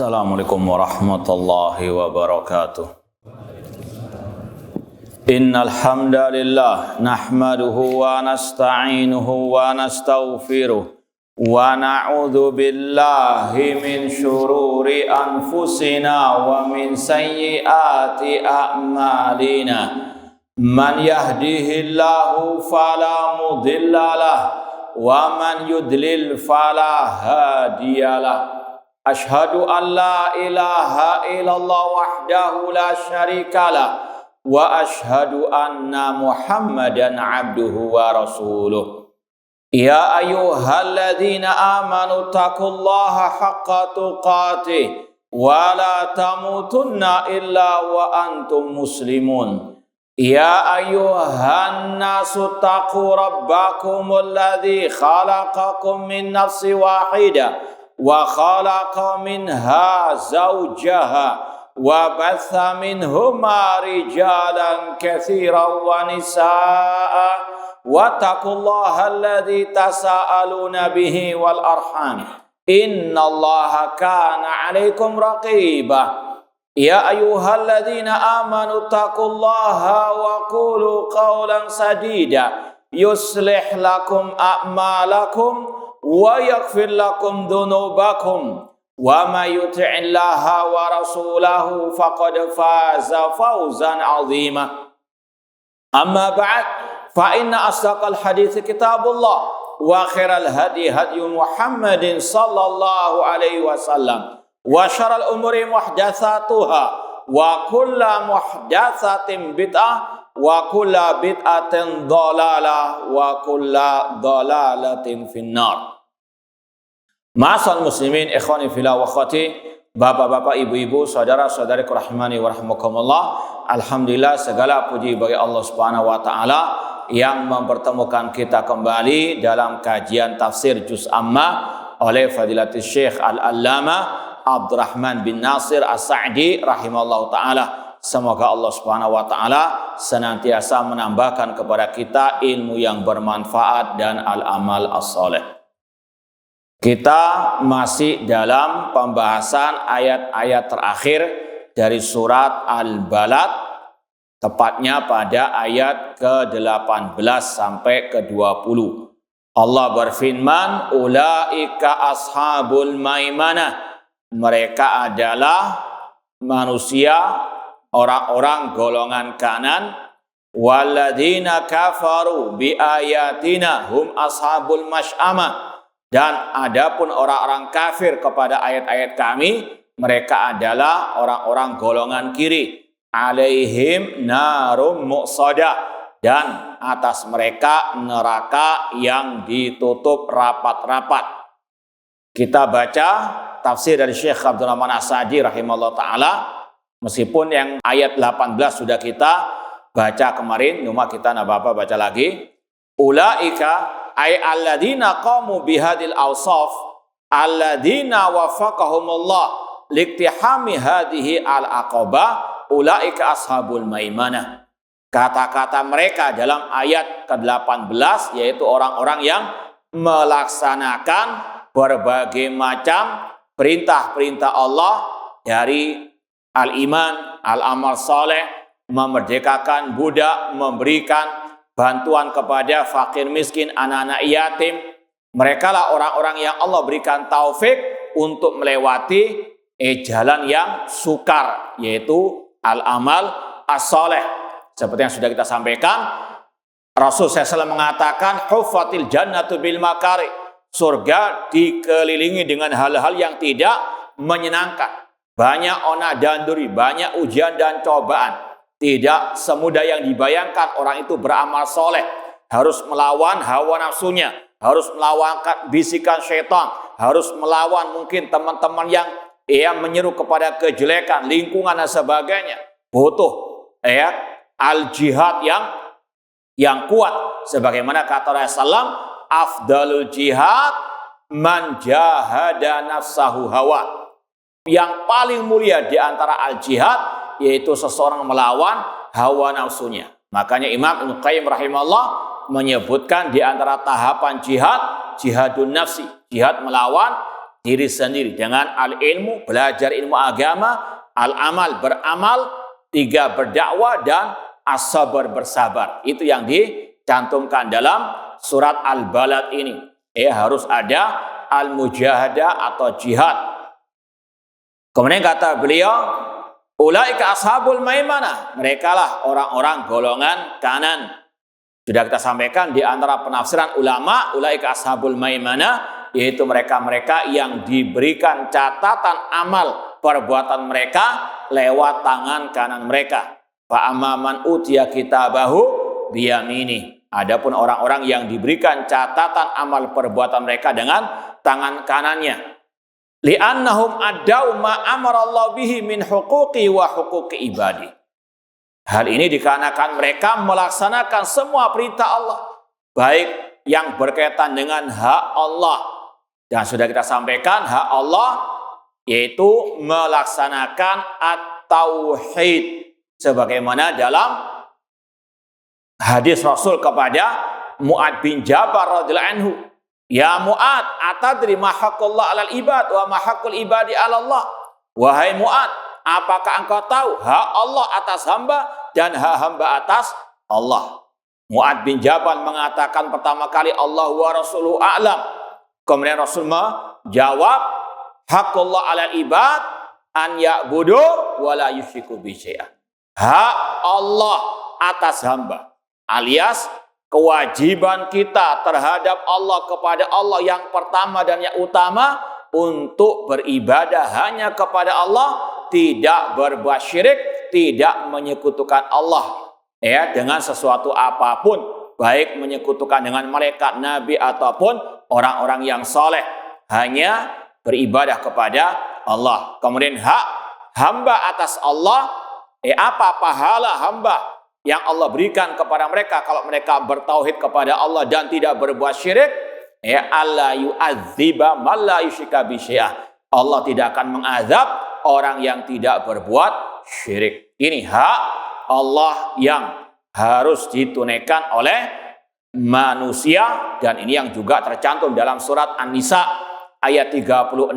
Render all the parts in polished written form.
Assalamualaikum warahmatullahi wabarakatuh. Innal hamdalillah nahmaduhu wa nasta'inuhu wa nastaghfiruh wa na'udzu billahi min syururi anfusina wa min sayyiati a'malina. Man yahdihillahu fala mudhillalah wa man yudlil fala hadiyalah. Ashhadu an la ilaha illallah wahdahu la syarikalah wa ashhadu anna Muhammadan abduhu wa rasuluh. Ya ayyuhalladzina amanu taqullaha haqqa tuqatih wa la tamutunna illa wa antum muslimun. Ya ayyuhan nasu taqu rabbakumul ladzi khalaqakum min nafsin wahidah wa khalaqa minha zawjaha wa batha minhuma rijalan katsiran wa nisaa wa taqullaha alladzi tasaaluna bihi wal arham innallaha kana 'alaikum raqiba. Ya ayyuhalladzina amanu taqullaha wa qulu qawlan sadida yuslih lakum a'malakum wa yaghfir lakum dhunubakum wa may yuti'illaha wa rasulahu faqad faza fawzan 'azima. Amma ba'd, fa inna asdaqal hadits kitabullah wa khairal hadi hadi Muhammadin sallallahu alaihi wasallam wa syarrul umuri muhdatsatuha wa kullu muhdatsatin bid'ah wa kullu bid'atin dhalalah wa kullu dhalalatin finnar. Ma'asal muslimin ikhwani fillah wa akhwati, bapak-bapak, ibu-ibu, saudara-saudari rahimani wa rahimakumullah. Alhamdulillah, segala puji bagi Allah Subhanahu wa taala yang mempertemukan kita kembali dalam kajian tafsir juz amma oleh Fadilatul Syekh Al-Allamah Abdurrahman bin Nasir As-Sa'di rahimahullah taala. Semoga Allah Subhanahu wa taala senantiasa menambahkan kepada kita ilmu yang bermanfaat dan al-amal as-saleh. Kita masih dalam pembahasan ayat-ayat terakhir dari surat Al-Balad, tepatnya pada ayat ke-18 sampai ke-20. Allah berfirman, ulaika ashabul maimanah. Mereka adalah manusia, orang-orang golongan kanan. Walladzina kafaru bi ayatina hum ashabul masy'amah. Dan adapun orang-orang kafir kepada ayat-ayat kami, mereka adalah orang-orang golongan kiri. Alaihim narum muqsadah, dan atas mereka neraka yang ditutup rapat-rapat. Kita baca tafsir dari Syekh Abdurrahman As-Sa'di rahimahullah ta'ala. Meskipun yang ayat 18 sudah kita baca kemarin, cuma kita baca lagi. Ulaika ay alladzina qamu bihadil awsaf alladzina wafaqahumullah liktihami hadhihi al-aqabah ulaika ashabul maimanah. Kata-kata mereka dalam ayat ke-18 yaitu orang-orang yang melaksanakan berbagai macam perintah-perintah Allah dari al-iman, al-amal saleh, memerdekakan budak, memberikan bantuan kepada fakir miskin, anak-anak yatim. Mereka lah orang-orang yang Allah berikan taufik untuk melewati jalan yang sukar, yaitu al-amal as-saleh. Seperti yang sudah kita sampaikan, Rasul SAW mengatakan huffatil jannatu bil makari, surga dikelilingi dengan hal-hal yang tidak menyenangkan. Banyak onak dan duri, banyak ujian dan cobaan. Tidak semudah yang dibayangkan orang itu beramal soleh. Harus melawan hawa nafsunya, harus melawan bisikan syaitan, harus melawan mungkin teman-teman yang menyeru kepada kejelekan, lingkungan dan sebagainya. Butuh al-jihad yang kuat. Sebagaimana kata Rasulullah, afdalul jihad man jahada nafsahu hawa. Yang paling mulia di antara al-jihad yaitu seseorang melawan hawa nafsunya. Makanya Imam Ibnu Qayyim rahimahullah menyebutkan di antara tahapan jihad, jihadun nafsi, jihad melawan diri sendiri dengan al-ilmu, belajar ilmu agama, al-amal, beramal, 3 berdakwah, dan as-sabar, bersabar. Itu yang dicantumkan dalam surat Al-Balad ini. Harus ada al-mujahadah atau jihad. Kemudian kata beliau, ulaika ashabul maimanah, merekalah orang-orang golongan kanan. Sudah kita sampaikan di antara penafsiran ulama, ulaika ashabul maimanah, yaitu mereka-mereka yang diberikan catatan amal perbuatan mereka lewat tangan kanan mereka. Fa amman utiya kitabahu biyamini. Adapun orang-orang yang diberikan catatan amal perbuatan mereka dengan tangan kanannya. Li'annahum addau ma amarallahu bihi min huquqi wa huquqi ibadi. Hal ini dikarenakan mereka melaksanakan semua perintah Allah, baik yang berkaitan dengan hak Allah. Dan sudah kita sampaikan, hak Allah yaitu melaksanakan at-tauhid, sebagaimana dalam hadis Rasul kepada Mu'ad bin Jabal radhiyallahu anhu, ya Mu'ad, atadri ma haqqullah 'alal ibad wa ma haqqul ibadi 'ala Allah. Wahai Mu'ad, apakah engkau tahu hak Allah atas hamba dan hak hamba atas Allah? Mu'ad bin Jabal mengatakan pertama kali, Allah wa rasuluhu a'lam. Kemudian Rasul menjawab, haqqullah 'alal ibad an ya'budu wa la yusyriku bi syai'an. Hak Allah atas hamba, alias kewajiban kita terhadap Allah kepada Allah yang pertama dan yang utama untuk beribadah hanya kepada Allah, tidak berbuat syirik, tidak menyekutukan Allah dengan sesuatu apapun, baik menyekutukan dengan malaikat, nabi ataupun orang-orang yang soleh, hanya beribadah kepada Allah. Kemudian hak hamba atas Allah, apa pahala hamba yang Allah berikan kepada mereka kalau mereka bertauhid kepada Allah dan tidak berbuat syirik? Allah yu'adziba man la yusyrika bi syai'ah. Allah tidak akan mengazab orang yang tidak berbuat syirik. Ini hak Allah yang harus ditunaikan oleh manusia, dan ini yang juga tercantum dalam surat An-Nisa ayat 36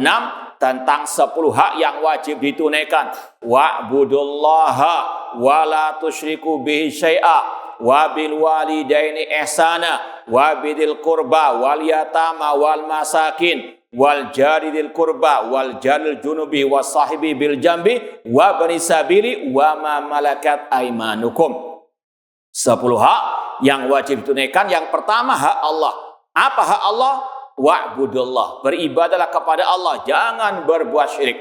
tentang 10 hak yang wajib ditunaikan. Wa'budullaha wa la tusyriku bihi syai'a wa bil walidaini ihsana wa bidil qurba wal yatama wal masakin wal jari dil qurba wal jaril junubi was sahibi bil jambi wa bani sabili wa ma malakat aimanukum. 10 hak yang wajib ditunaikan. Yang pertama, hak Allah. Apa hak Allah? Wa'budullah, beribadalah kepada Allah, jangan berbuat syirik.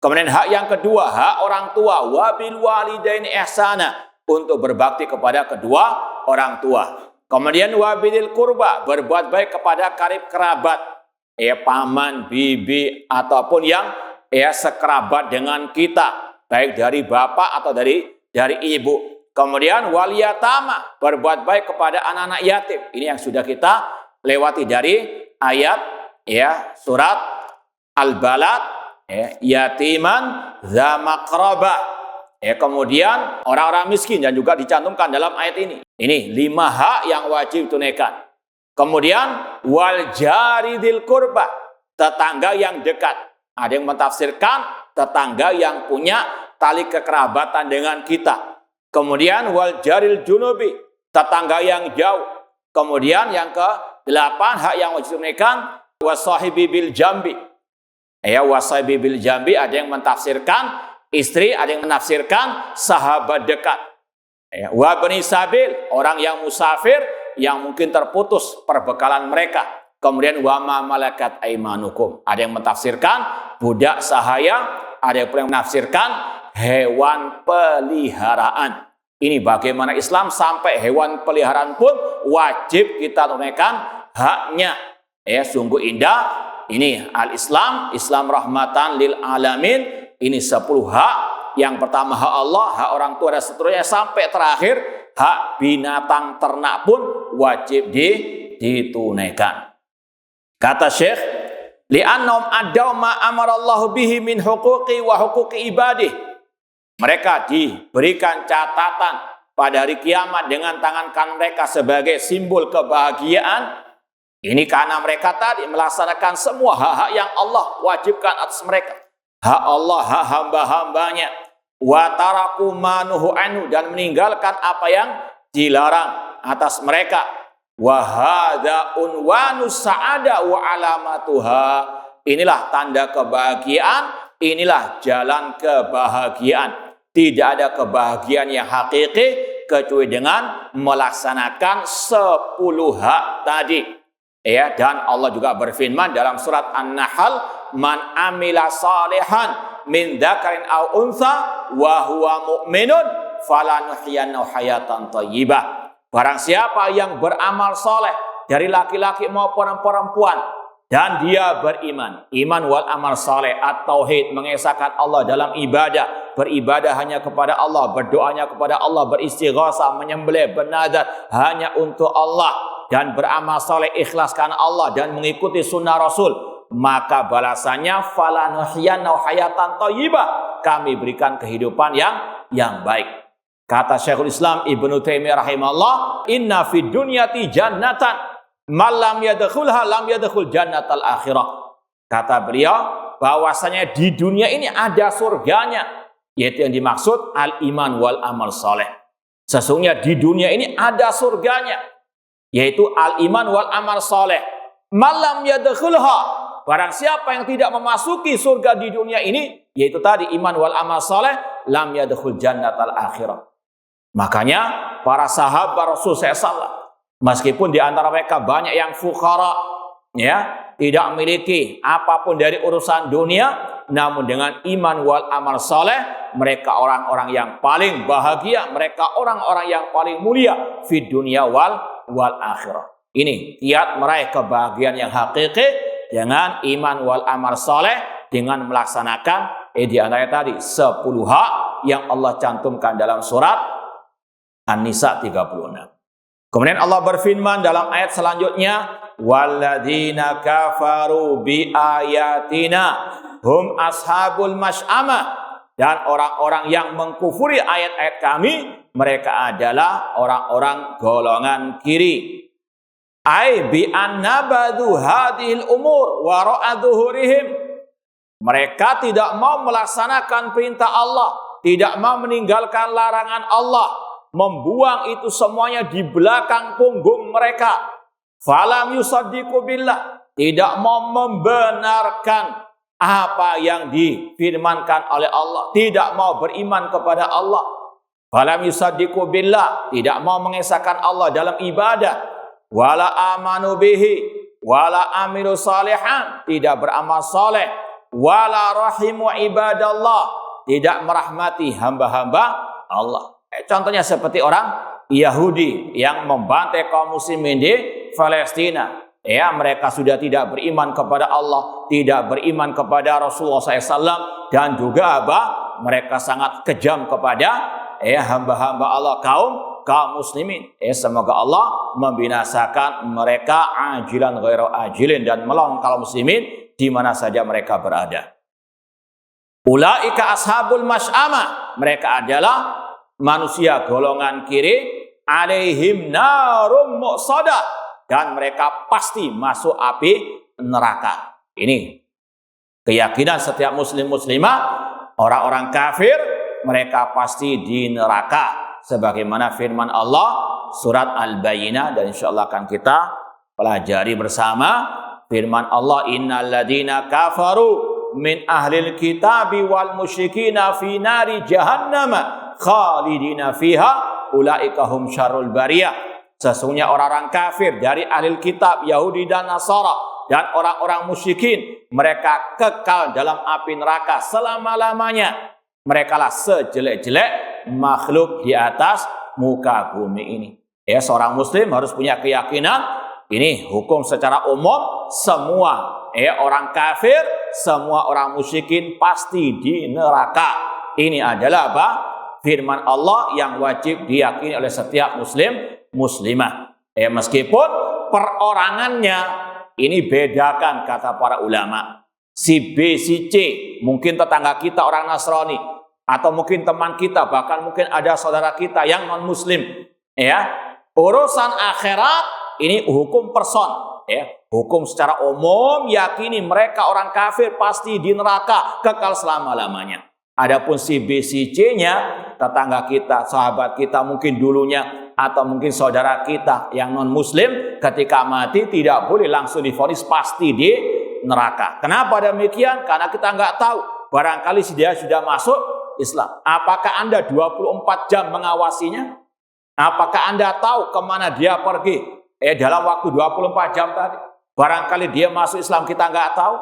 Kemudian hak yang kedua, hak orang tua, wabil walidaini ihsana, untuk berbakti kepada kedua orang tua. Kemudian wabidil kurba, berbuat baik kepada karib kerabat, paman, bibi ataupun yang sekerabat dengan kita, baik dari bapak atau dari ibu. Kemudian waliyatama, berbuat baik kepada anak-anak yatim. Ini yang sudah kita lewati dari ayat surat Al-Balad, yatiman dza maqrabah. Kemudian orang-orang miskin, dan juga dicantumkan dalam ayat ini. Ini 5 hak yang wajib tunaikan. Kemudian wal jaridil qurba, tetangga yang dekat. Ada yang mentafsirkan tetangga yang punya tali kekerabatan dengan kita. Kemudian wal jaril junubi, tetangga yang jauh. Kemudian yang ke-8 hak yang wajib tunaikan, wasahibi bil jambi. Wasahibi bil jambi, ada yang mentafsirkan istri, ada yang menafsirkan sahabat dekat. Wa bani sabil, orang yang musafir yang mungkin terputus perbekalan mereka. Kemudian wa ma malakat aimanukum, ada yang mentafsirkan budak sahaya, ada yang menafsirkan hewan peliharaan. Ini bagaimana Islam sampai hewan peliharaan pun wajib kita tunaikan haknya. Sungguh indah. Ini al-Islam, Islam rahmatan lil alamin. Ini 10 hak. Yang pertama hak Allah, hak orang tua dan seterusnya, sampai terakhir hak binatang ternak pun wajib ditunaikan. Kata Syekh, li'annahum adaw ma amarallahu bihi min huquqi wa huquqi ibadih. Mereka diberikan catatan pada hari kiamat dengan tangan kanan mereka sebagai simbol kebahagiaan, Ini karena mereka tadi melaksanakan semua hak-hak yang Allah wajibkan atas mereka. Hak Allah, hak hamba-hambanya. Wa taraku manuhu anhu, dan meninggalkan apa yang dilarang atas mereka. Wa hadza unwanus sa'ada wa alamatuha. Inilah tanda kebahagiaan, inilah jalan kebahagiaan. Tidak ada kebahagiaan yang hakiki kecuali dengan melaksanakan 10 hak tadi. Ya, dan Allah juga berfirman dalam surat An-Nahl, man amila salihan min dzakarin aw untha wa huwa mu'minun falanuhyiyannahu hayatan thayyibah. Barang siapa yang beramal soleh dari laki-laki maupun perempuan dan dia beriman, iman wal amal soleh, at-tauhid, mengesahkan Allah dalam ibadah, beribadah hanya kepada Allah, berdoanya kepada Allah, beristighatsah, menyembelih, bernadzar hanya untuk Allah, dan beramal soleh ikhlas karena Allah dan mengikuti sunnah Rasul, maka balasannya falanuhyiyannahu hayatan thayyibah, kami berikan kehidupan yang baik. Kata Syekhul Islam Ibnu Taimiyah rahimahullah, inna fid dunyati jannatan man lam yadkhulha lam yadkhul jannatal akhirah. Kata beliau bahwasanya di dunia ini ada surganya, yaitu yang dimaksud al-iman wal amal soleh. Sesungguhnya di dunia ini ada surganya, yaitu al-iman wal amal soleh. Malam yadkhulha, barang siapa yang tidak memasuki surga di dunia ini, yaitu tadi iman wal amal soleh, lam yadkhul jannatal akhirah. Makanya para sahabat Rasul SAW, meskipun di antara mereka banyak yang fuqara, ya, tidak memiliki apapun dari urusan dunia, namun dengan iman wal amal soleh, mereka orang-orang yang paling bahagia, mereka orang-orang yang paling mulia di dunia wal akhirah. Ini kiat meraih kebahagiaan yang hakiki dengan iman wal amal soleh, dengan melaksanakan di antaranya tadi 10 hak yang Allah cantumkan dalam surat An-Nisa 36. Kemudian Allah berfirman dalam ayat selanjutnya, walladzina kafaru bi ayatina hum ashabul masy'amah, dan orang-orang yang mengkufuri ayat-ayat kami, mereka adalah orang-orang golongan kiri. Ai bi annabadu hadhil umur wa ra'adhuhurihim, mereka tidak mau melaksanakan perintah Allah, tidak mau meninggalkan larangan Allah, membuang itu semuanya di belakang punggung mereka. Falam yusaddiqu billah, tidak mau membenarkan apa yang difirmankan oleh Allah, tidak mau beriman kepada Allah. Falam yusaddiqu billah, tidak mau mengesahkan Allah dalam ibadah. Wala amanu bihi wala amilu salihan, tidak beramal saleh. Wala rahimu ibadallah, tidak merahmati hamba-hamba Allah. Contohnya seperti orang Yahudi yang membantai kaum muslimin di Palestina. Ya, mereka sudah tidak beriman kepada Allah, tidak beriman kepada Rasulullah SAW, dan juga mereka sangat kejam kepada hamba-hamba Allah, kaum muslimin. Semoga Allah membinasakan mereka ajilan ghairu ajilin, dan melawan kaum muslimin di mana saja mereka berada. Ulaika ashabul masy'amah, mereka adalah manusia golongan kiri, alaihim narum muqsadah, dan mereka pasti masuk api neraka. Ini keyakinan setiap muslim muslimah. Orang-orang kafir mereka pasti di neraka, sebagaimana firman Allah surat Al-Bayyinah, dan insyaallah akan kita pelajari bersama firman Allah, innal ladzina kafaru min ahlil kitabi wal musyrikina fi nari jahannam khalidina fiha ulaika hum syarrul bariyah. Sesungguhnya orang-orang kafir dari ahli kitab Yahudi dan Nasara dan orang-orang musyrikin, mereka kekal dalam api neraka selama-lamanya. Mereka lah sejelek-jelek makhluk di atas muka bumi ini. Seorang muslim harus punya keyakinan ini hukum secara umum, semua orang kafir, semua orang musyrikin pasti di neraka. Ini adalah firman Allah yang wajib diyakini oleh setiap muslim muslimah. Meskipun perorangannya ini bedakan, kata para ulama. Si B, si C, mungkin tetangga kita orang Nasrani, atau mungkin teman kita, bahkan mungkin ada saudara kita yang non muslim. Urusan akhirat ini hukum person, ya. Hukum secara umum yakini mereka orang kafir pasti di neraka kekal selama-lamanya. Adapun si B, si C-nya, tetangga kita, sahabat kita mungkin dulunya, atau mungkin saudara kita yang non-muslim, ketika mati tidak boleh langsung divonis pasti di neraka. Kenapa demikian? Karena kita nggak tahu. Barangkali dia sudah masuk Islam. Apakah Anda 24 jam mengawasinya? Apakah Anda tahu kemana dia pergi? Dalam waktu 24 jam tadi. Barangkali dia masuk Islam, kita nggak tahu.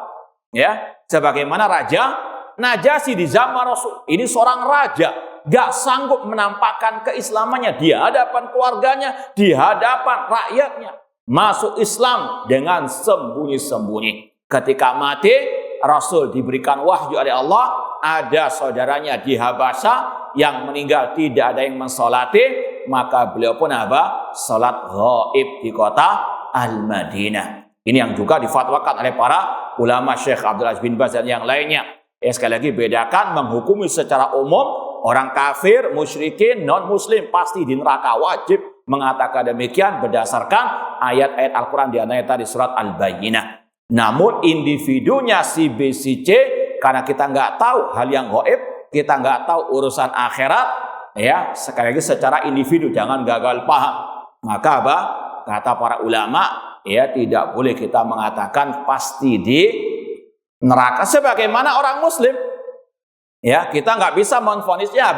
Ya, sebagaimana Raja Najasyi di zaman Rasul. Ini seorang raja, nggak sanggup menampakkan keislamannya di hadapan keluarganya, di hadapan rakyatnya. Masuk Islam dengan sembunyi-sembunyi. Ketika mati, Rasul diberikan wahyu oleh Allah, ada saudaranya di Habasyah yang meninggal, tidak ada yang mensolati, maka beliau pun salat ghaib di kota Al-Madinah. Ini yang juga difatwakan oleh para ulama, Syekh Abdul Aziz bin Baz dan yang lainnya. Sekali lagi bedakan, menghukumi secara umum orang kafir, musyrikin, non-muslim pasti di neraka, wajib mengatakan demikian berdasarkan ayat-ayat Al-Quran di antaranya tadi surat Al-Bayyinah. Namun individunya si B, si C, karena kita nggak tahu hal yang gaib, kita nggak tahu urusan akhirat, ya sekali lagi secara individu jangan gagal paham. Maka kata para ulama, ya tidak boleh kita mengatakan pasti di neraka sebagaimana orang muslim. Ya, kita nggak bisa menvonisnya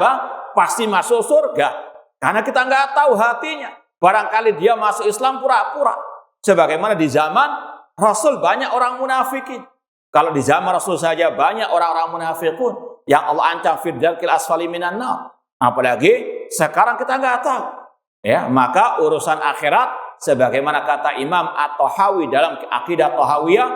pasti masuk surga, karena kita nggak tahu hatinya. Barangkali dia masuk Islam pura-pura. Sebagaimana di zaman Rasul banyak orang munafikin. Kalau di zaman Rasul saja banyak orang-orang munafikun yang Allah ancam fil darkil asfali minan nar. Apalagi sekarang kita nggak tahu. Ya, maka urusan akhirat sebagaimana kata Imam At-Tahawi dalam Aqidah Tahawiyah,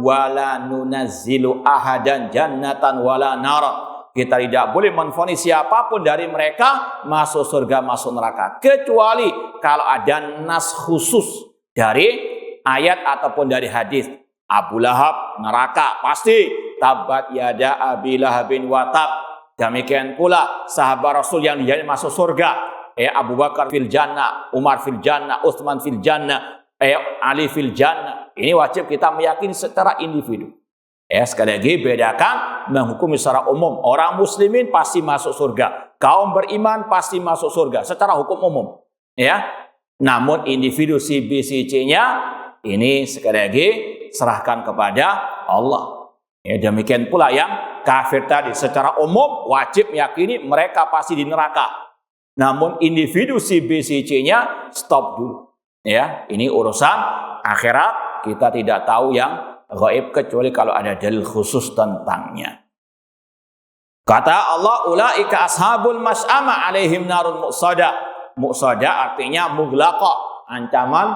wala nunazzilu ahadan jannatan wala nara. Kita tidak boleh menvonis siapapun dari mereka masuk surga, masuk neraka, kecuali kalau ada nas khusus dari ayat ataupun dari hadis. Abu Lahab neraka pasti, tabat yada Abi Lahabin watab. Demikian pula sahabat Rasul yang dijamin masuk surga, Abu Bakar fil jannah, Umar fil jannah, Utsman fil jannah, Ali fil jannah. Ini wajib kita meyakini secara individu. Sekali lagi bedakan, menghukumi secara umum orang muslimin pasti masuk surga, kaum beriman pasti masuk surga secara hukum umum, ya. Namun individu si B, si C-nya ini sekali lagi serahkan kepada Allah. Demikian pula yang kafir tadi, secara umum wajib meyakini mereka pasti di neraka. Namun individu si B, si C-nya stop dulu. Ya, ini urusan akhirat, kita tidak tahu yang gaib kecuali kalau ada dalil khusus tentangnya. Kata Allah, ulaika ashabul mas'ama alaihim narun muqsada. Muqsada artinya mughlaqa, ancaman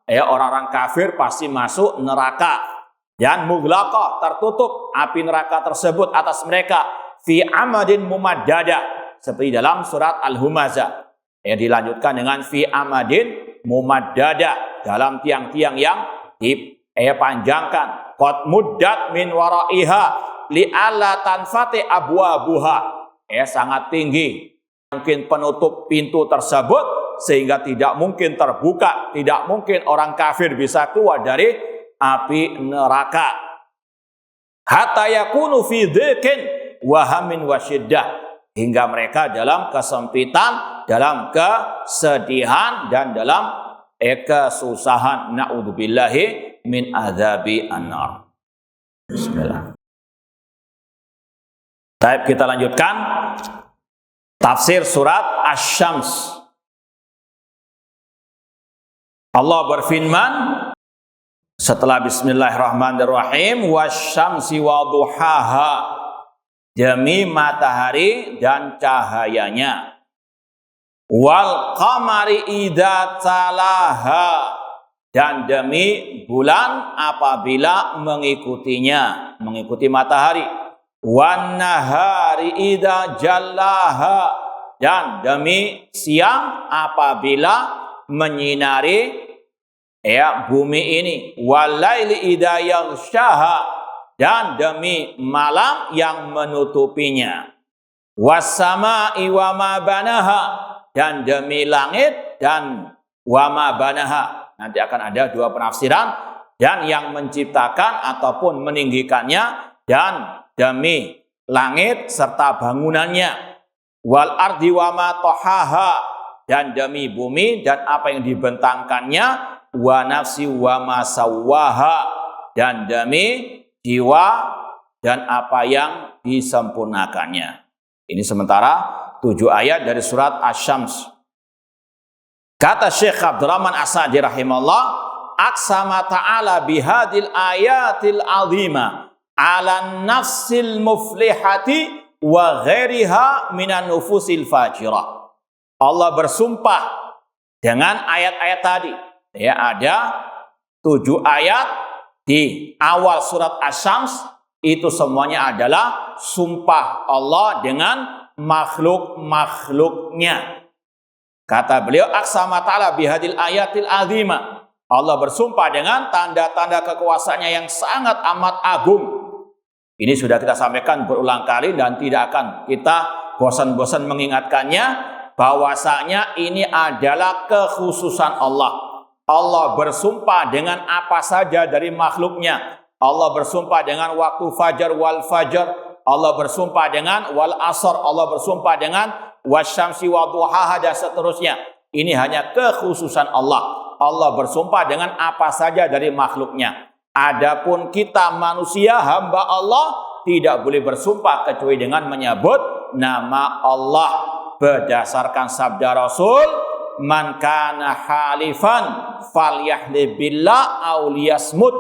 orang-orang kafir pasti masuk neraka. Dan mughlaqa, tertutup api neraka tersebut atas mereka fi amadin mumaddada, seperti dalam surat Al-Humazah. Dilanjutkan dengan fi amadin mumaddada, dalam tiang-tiang yang dipanjangkan. Qad muddat min waraiha li'alla tanfati abwabuha. Sangat tinggi. Mungkin penutup pintu tersebut sehingga tidak mungkin terbuka, tidak mungkin orang kafir bisa keluar dari api neraka. Hatta yakunu fi dhiqin wa hamin wa syiddah, hingga mereka dalam kesempitan, dalam kesedihan dan dalam kesusahan. Na'udzubillahi min adzabi an-nar. Bismillah. Baik, kita lanjutkan tafsir surat Asy-Syams. Allah berfirman setelah bismillahirrahmanirrahim, wasyamsi waduhaha, demi matahari dan cahayanya, wal qamari idza talaha, dan demi bulan apabila mengikutinya, mengikuti matahari, wan nahari idza jallaha, dan demi siang apabila menyinari bumi ini, walaili idza yaghshaha, dan demi malam yang menutupinya, was-samaa'i wa ma banaha, dan demi langit dan wa ma banaha, Nanti akan ada dua penafsiran, dan yang menciptakan ataupun meninggikannya, dan demi langit serta bangunannya, wal ardi wa ma tahaha, dan demi bumi dan apa yang dibentangkannya, wa nafsi wa ma sawwaha, dan demi jiwa dan apa yang disempurnakannya. Ini sementara 7 ayat dari surat Asy-Syams. Kata Syekh Abdurrahman As-Sa'di rahimahullah, aqsama ta'ala bihadil ayatil azima ala nafsil muflihati wa ghairiha minan nufusil fajirah. Allah bersumpah dengan ayat-ayat tadi. Ya, ada 7 ayat di awal surat Asy-Syams, itu semuanya adalah sumpah Allah dengan makhluk-makhluknya. Kata beliau, aqsama ta'ala bihadil ayatil azima. Allah bersumpah dengan tanda-tanda kekuasaannya yang sangat amat agung. Ini sudah kita sampaikan berulang kali dan tidak akan kita bosan-bosan mengingatkannya, bahwasanya ini adalah kekhususan Allah. Allah bersumpah dengan apa saja dari makhluknya. Allah bersumpah dengan waktu fajar wal fajar. Allah bersumpah dengan wal asr. Allah bersumpah dengan wasyamsi wa duhaha dan seterusnya. Ini hanya kekhususan Allah. Allah bersumpah dengan apa saja dari makhluknya. Adapun kita manusia, hamba Allah, tidak boleh bersumpah kecuali dengan menyebut nama Allah. Berdasarkan sabda Rasul, man kana halifan falyahlib billah aw liyasmut.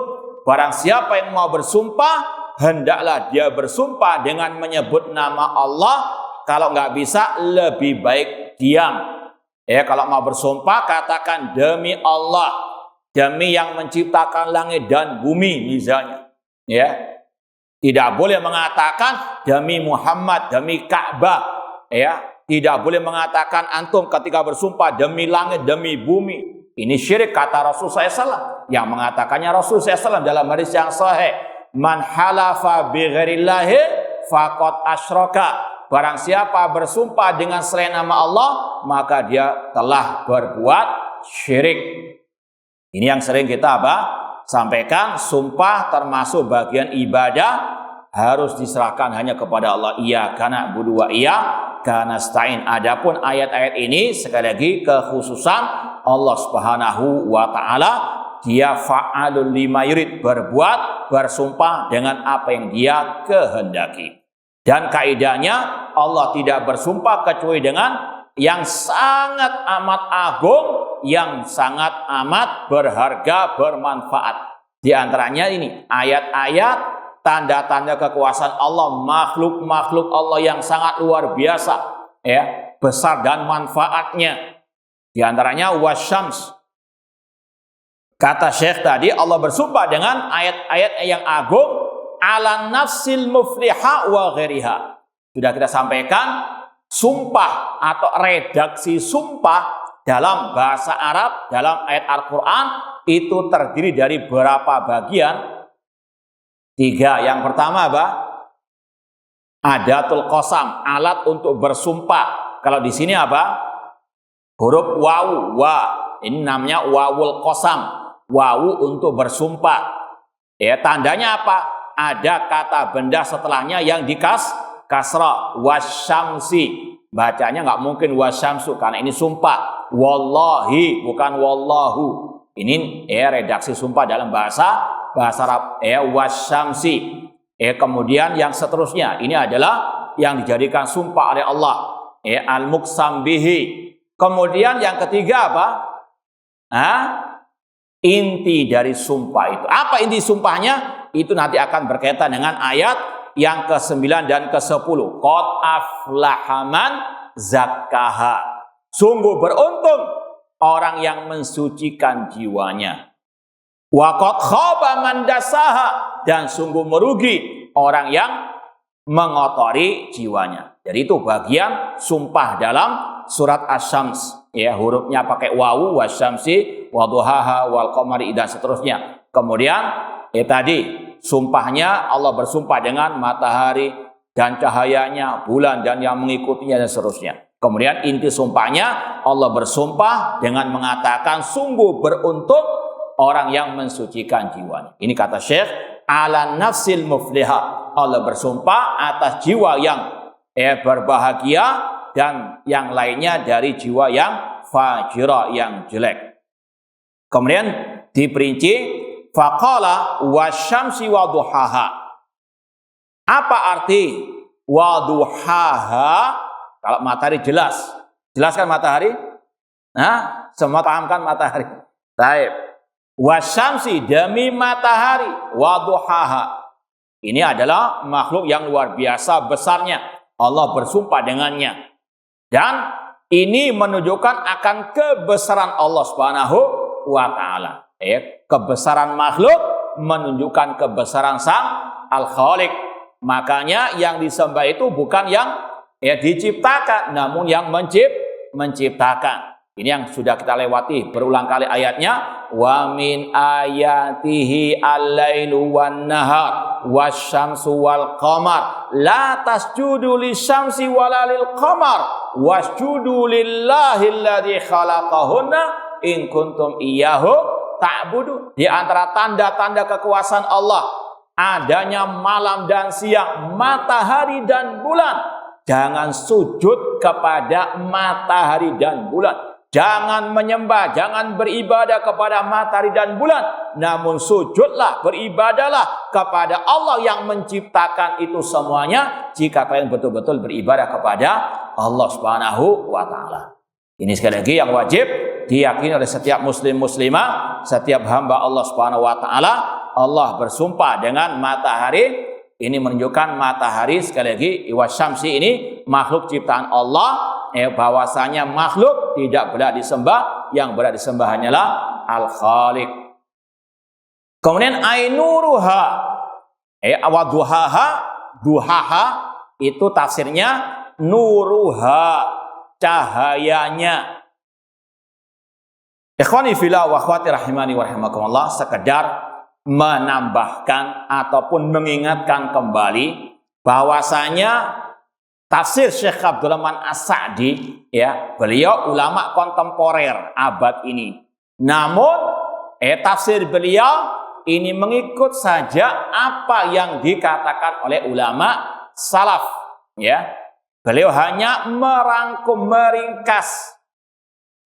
Barang siapa yang mau bersumpah, hendaklah dia bersumpah dengan menyebut nama Allah. Kalau nggak bisa, lebih baik diam. Ya, kalau mau bersumpah, katakan demi Allah, demi yang menciptakan langit dan bumi misalnya. Ya, tidak boleh mengatakan demi Muhammad, demi Ka'bah. Ya, tidak boleh mengatakan antum ketika bersumpah demi langit, demi bumi. Ini syirik, kata Rasulullah SAW. Yang mengatakannya Rasulullah SAW dalam hadis yang sahih. Man halafa bi ghairillahi faqad asyraka. Barang siapa bersumpah dengan selain nama Allah, maka dia telah berbuat syirik. Ini yang sering kita sampaikan, sumpah termasuk bagian ibadah, harus diserahkan hanya kepada Allah. Iyyaka na'budu wa iyyaka nasta'in. Adapun ayat-ayat ini sekali lagi kekhususan Allah Subhanahu wa taala. Dia fa'alul lima yurid, berbuat, bersumpah dengan apa yang dia kehendaki. Dan kaidahnya Allah tidak bersumpah kecuali dengan yang sangat amat agung, yang sangat amat berharga, bermanfaat. Di antaranya ini ayat-ayat tanda-tanda kekuasaan Allah, makhluk-makhluk Allah yang sangat luar biasa, ya, besar dan manfaatnya. Di antaranya wasyams. Kata Syekh tadi, Allah bersumpah dengan ayat-ayat yang agung, ala nafsil mufliha wa ghairiha. Sudah kita sampaikan, sumpah atau redaksi sumpah dalam bahasa Arab, dalam ayat Al-Quran, itu terdiri dari berapa bagian? 3. Yang pertama adatul qasam, alat untuk bersumpah. Kalau di sini huruf wawu, wa. Ini namanya wawul qasam, wawu untuk bersumpah. Ya, tandanya apa? Ada kata benda setelahnya yang kasrah, wasyamsi. Bacanya nggak mungkin wasyamsu karena ini sumpah. Wallahi, bukan wallahu. Ini redaksi sumpah dalam bahasa Arab. Wasyamsi. Kemudian yang seterusnya ini adalah yang dijadikan sumpah oleh Allah. Al-muqsam bihi. Kemudian yang ketiga inti dari sumpah itu. Apa inti sumpahnya? Itu nanti akan berkaitan dengan ayat yang ke-9 dan ke-10. Qad aflaha man zakkaha. Sungguh beruntung orang yang mensucikan jiwanya. Wa qad khaba man dasaha. Dan sungguh merugi orang yang mengotori jiwanya. Jadi itu bagian sumpah dalam surat Asy-Syams. Ya, hurufnya pakai wawu, wasyamsi, waduhaha, wal qamari dan seterusnya. Kemudian tadi sumpahnya Allah bersumpah dengan matahari dan cahayanya, bulan dan yang mengikutinya dan seterusnya. Kemudian inti sumpahnya Allah bersumpah dengan mengatakan sungguh beruntung orang yang mensucikan jiwanya. Ini kata Syekh, ala nafsil muflihah. Allah bersumpah atas jiwa yang berbahagia dan yang lainnya dari jiwa yang fajira, yang jelek. Kemudian diperinci faqala wasyamsi waduhaha. Apa arti waduhaha? Kalau matahari jelas kan matahari? Nah, semua pahamkan matahari. Baik. Wasyamsi, demi matahari, waduhaha. Ini adalah makhluk yang luar biasa besarnya. Allah bersumpah dengannya. Dan ini menunjukkan akan kebesaran Allah Subhanahu wa taala. Kebesaran makhluk menunjukkan kebesaran Sang Al-Khaliq. Makanya yang disembah itu bukan yang diciptakan, namun yang menciptakan. Ini yang sudah kita lewati berulang kali ayatnya. Wa min ayatihi al-lailu wan nahar wasyamsu wal qamar la tasjudu lisyamsi wala lil qamar wasjudu lillahi alladzi khalaqahunna in kuntum iyyahu ta'budun. Di antara tanda-tanda kekuasaan Allah adanya malam dan siang, matahari dan bulan. Jangan sujud kepada matahari dan bulan. Jangan menyembah, jangan beribadah kepada matahari dan bulan. Namun sujudlah, beribadahlah kepada Allah yang menciptakan itu semuanya. Jika kalian betul-betul beribadah kepada Allah Subhanahu wa taala. Ini sekali lagi yang wajib diyakini oleh setiap muslim muslimah, setiap hamba Allah Subhanahu wa taala. Allah bersumpah dengan matahari. Ini menunjukkan matahari, sekali lagi wasyamsi ini makhluk ciptaan Allah, bahwasanya makhluk tidak berhak disembah, yang berhak disembah hanyalah Al-Khaliq. Kemudian ainuruha, waduhaha, duhaha itu tafsirnya nuruha, cahayanya. Ikhwani fillah wa akhwati rahimani wa rahimakumullah, sekedar menambahkan ataupun mengingatkan kembali bahwasanya tafsir Syekh Abdul Rahman As-Sa'di, beliau ulama kontemporer abad ini. Namun tafsir beliau ini mengikut saja apa yang dikatakan oleh ulama salaf, Beliau hanya merangkum, meringkas.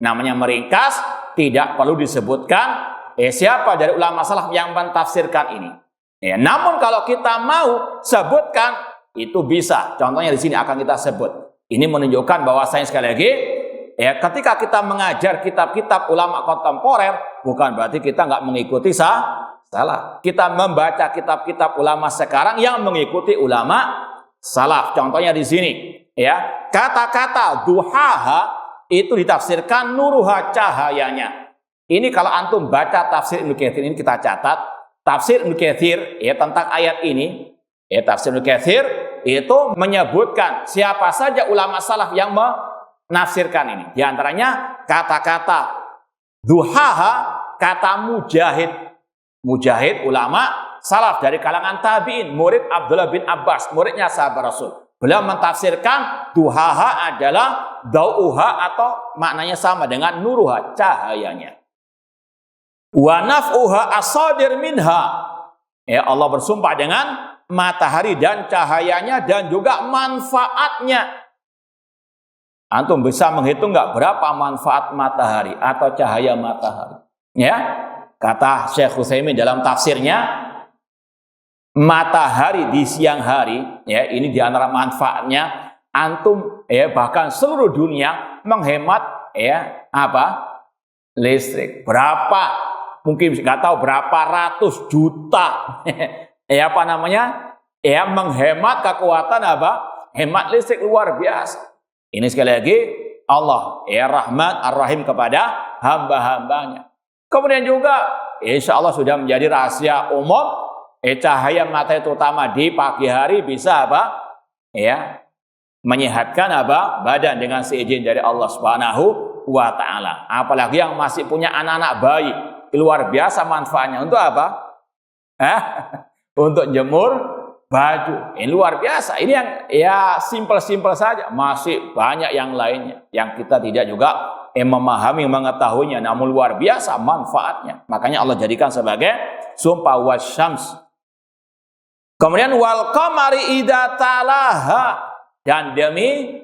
Namanya meringkas, tidak perlu disebutkan siapa dari ulama salaf yang mentafsirkan ini. Namun kalau kita mau sebutkan, itu bisa. Contohnya di sini akan kita sebut. Ini menunjukkan bahwasanya sekali lagi, ketika kita mengajar kitab-kitab ulama kontemporer, bukan berarti kita nggak mengikuti salah. Kita membaca kitab-kitab ulama sekarang yang mengikuti ulama salaf. Contohnya di sini, kata-kata duhaha itu ditafsirkan nuruha, cahayanya. Ini kalau antum baca tafsir Ibnu Katsir, ini kita catat. Tafsir Ibnu Katsir tentang ayat ini, tafsir Ibnu Katsir itu menyebutkan siapa saja ulama salaf yang menafsirkan ini. Di antaranya kata-kata duhaha, kata Mujahid. Mujahid ulama salaf dari kalangan tabi'in, murid Abdullah bin Abbas, muridnya sahabat Rasul. Beliau mentafsirkan duhaha adalah dau'uha atau maknanya sama dengan nuruha, cahayanya. Wa naf'uha asadir minha. Allah bersumpah dengan matahari dan cahayanya dan juga manfaatnya. Antum bisa menghitung nggak berapa manfaat matahari atau cahaya matahari? Kata Syekh Utsaimin dalam tafsirnya, matahari di siang hari, ini di antara manfaatnya, antum bahkan seluruh dunia menghemat listrik. Berapa? Mungkin nggak tahu berapa ratus juta menghemat kekuatan hemat listrik luar biasa. Ini sekali lagi Allah Rahman Ar-Rahim kepada hamba-hambanya. Kemudian juga insya Allah sudah menjadi rahasia umum, cahaya matahari terutama di pagi hari bisa menyehatkan badan dengan seizin dari Allah Subhanahu wa taala. Apalagi yang masih punya anak-anak bayi, luar biasa manfaatnya. Untuk apa? Untuk jemur baju. Ini luar biasa. Ini yang ya simpel-simpel saja. Masih banyak yang lainnya yang kita tidak juga memahami, mengetahuinya. Namun luar biasa manfaatnya. Makanya Allah jadikan sebagai sumpah wasyams. Kemudian wal qamari idza talaha, dan demi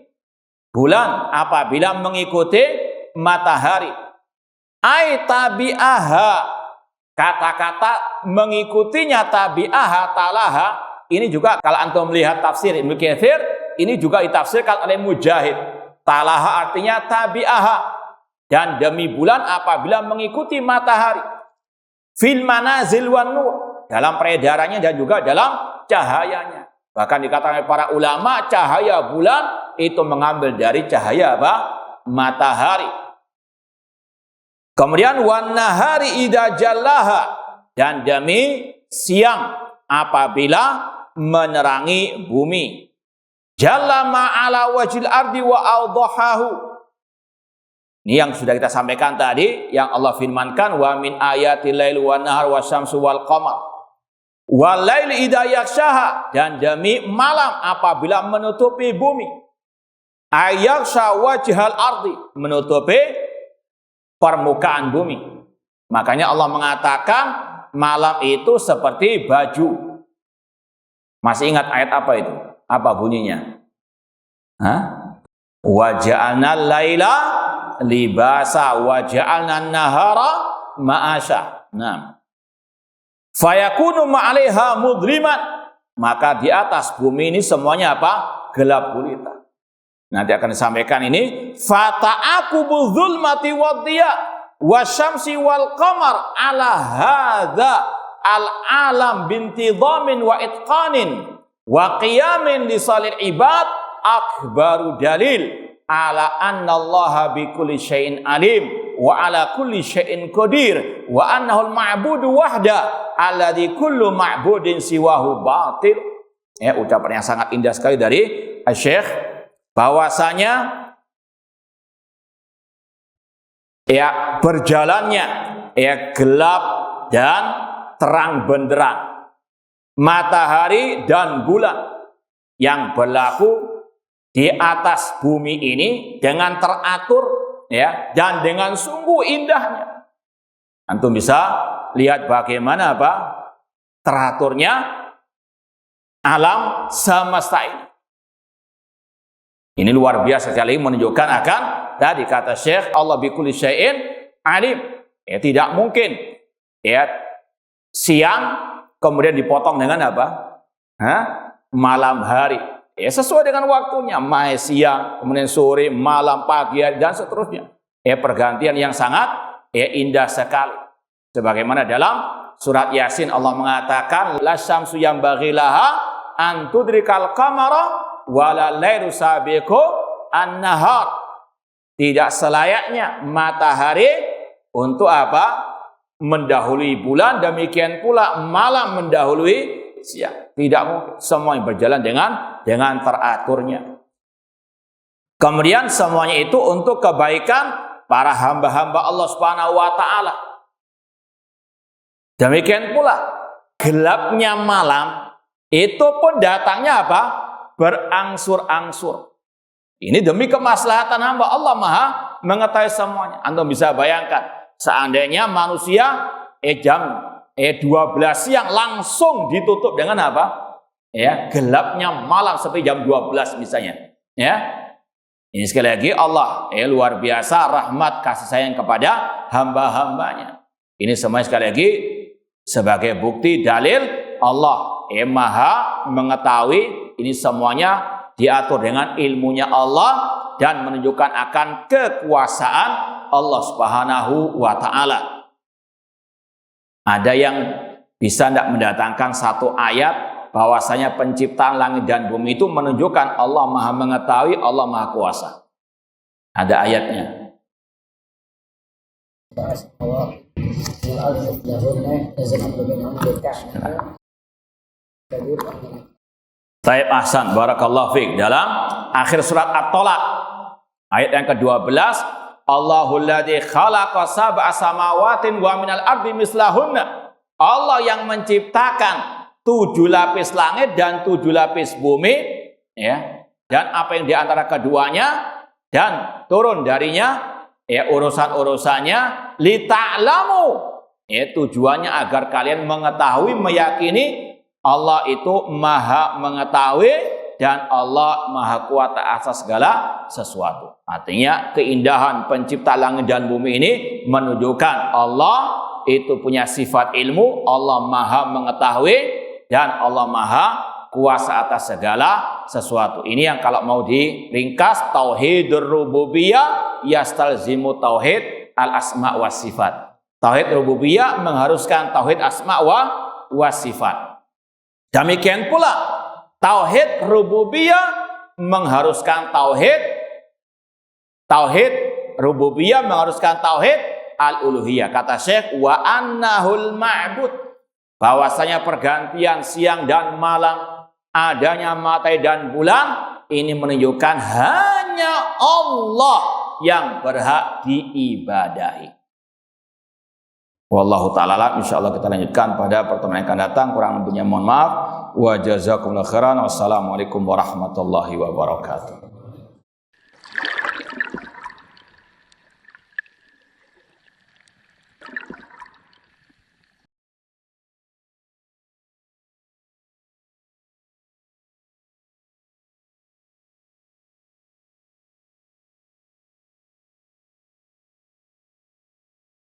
bulan apabila mengikuti matahari. Ai tabi'aha, kata-kata mengikutinya tabi'aha talaha ini juga kalau antum melihat tafsir Ibnu Katsir ini juga ditafsirkan oleh Mujahid. Talaha artinya tabi'aha, dan demi bulan apabila mengikuti matahari. Fil manazil wan nur, dalam peredarannya dan juga dalam cahayanya. Bahkan dikatakan para ulama cahaya bulan itu mengambil dari cahaya apa? Matahari. Kemudian wan nahari idza jallaha, dan demi siang apabila menerangi bumi. Jalla ma'ala wajil ardi wa awdahahu. Ini yang sudah kita sampaikan tadi, yang Allah firmankan wa min ayatil lail wan nahar wasyamsu wal qamar wal laili idza yaghshaha, dan demi malam apabila menutupi bumi. Ayaghsha wajhal ardi, menutupi permukaan bumi. Makanya Allah mengatakan malam itu seperti baju. Masih ingat ayat apa itu? Apa bunyinya? Wa ja'alnal laila libasa wa ja'alnan nahara ma'asha. Nah. Fayakunu ma'alaiha mudliman, maka di atas bumi ini semuanya apa? Gelap gulita. Nanti akan disampaikan ini fata'aqubu dzulmati wadhiya wasyamsi wal qamar ala hadza al-alam bintizamin wa itqanin wa qiyamin li salil ibad akbaru dalil ala anna allaha bi kulli syai'in alim wa ala kulli syai'in qadir wa annahu al-ma'budu wahda alladzi kullu ma'budin siwahu batil. Ya, ucapan yang sangat indah sekali dari Syekh, bahwasanya ya berjalannya ya gelap dan terang benderang matahari dan bulan yang berlaku di atas bumi ini dengan teratur ya dan dengan sungguh indahnya. Antum bisa lihat bagaimana apa teraturnya alam semesta ini. Ini luar biasa sekali menunjukkan akan tadi kata Syekh Allah bi kulli syai'in alim. Ya tidak mungkin ya siang kemudian dipotong dengan apa? Malam hari. Ya sesuai dengan waktunya, siang, kemudian sore, malam, pagi dan seterusnya. Ya pergantian yang sangat indah sekali. Sebagaimana dalam surat Yasin Allah mengatakan la syamsu yanbaghi laha an tudrikal qamara wala lailu sabiqu an-nahar. Tidak selayaknya matahari untuk apa? Mendahului bulan, demikian pula malam mendahului siang. Tidak mungkin, semuanya berjalan dengan teraturnya. Kemudian semuanya itu untuk kebaikan para hamba-hamba Allah Subhanahu wa taala. Demikian pula gelapnya malam itu pun datangnya apa? Berangsur-angsur. Ini demi kemaslahatan hamba. Allah Maha mengetahui semuanya. Anda bisa bayangkan seandainya manusia jam 12 siang langsung ditutup dengan apa? Ya, gelapnya malam sampai jam 12 misalnya. Ya. Ini sekali lagi Allah luar biasa rahmat kasih sayang kepada hamba-hambanya. Ini semua sekali lagi sebagai bukti dalil Allah Maha mengetahui. Ini semuanya diatur dengan ilmunya Allah dan menunjukkan akan kekuasaan Allah Subhanahu wa taala. Ada yang bisa tidak mendatangkan satu ayat bahwasanya penciptaan langit dan bumi itu menunjukkan Allah Maha mengetahui, Allah Maha kuasa. Ada ayatnya. Taib ahsan, barakallahu fiik. Dalam akhir surat At-Tolak ayat yang ke-12, Allahul ladzi khalaqa sab'a samawatin wa minal ardi mislahunna. Allah yang menciptakan 7 lapis langit dan 7 lapis bumi, ya, dan apa yang di antara keduanya, dan turun darinya, ya, urusan-urusannya, lita'lamu, ya, tujuannya agar kalian mengetahui, meyakini Allah itu maha mengetahui dan Allah maha kuat atas segala sesuatu. Artinya keindahan pencipta langit dan bumi ini menunjukkan Allah itu punya sifat ilmu, Allah maha mengetahui dan Allah maha kuasa atas segala sesuatu. Ini yang kalau mau diringkas, tauhidur rububiyah yastalzimu tauhid al-asma wa sifat. Tauhid rububiyah mengharuskan tauhid asma wa sifat. Demikian pula tauhid rububiyah mengharuskan tauhid rububiyah mengharuskan tauhid al-uluhiyah. Kata Syekh, wa annahul ma'bud, bahwasanya pergantian siang dan malam, adanya matahari dan bulan, ini menunjukkan hanya Allah yang berhak diibadahi. Wallahu ta'ala, insyaallah kita lanjutkan pada pertemuan yang akan datang. Kurang lebihnya mohon maaf. Wa jazakumullahu khairan. Wassalamualaikum warahmatullahi wabarakatuh.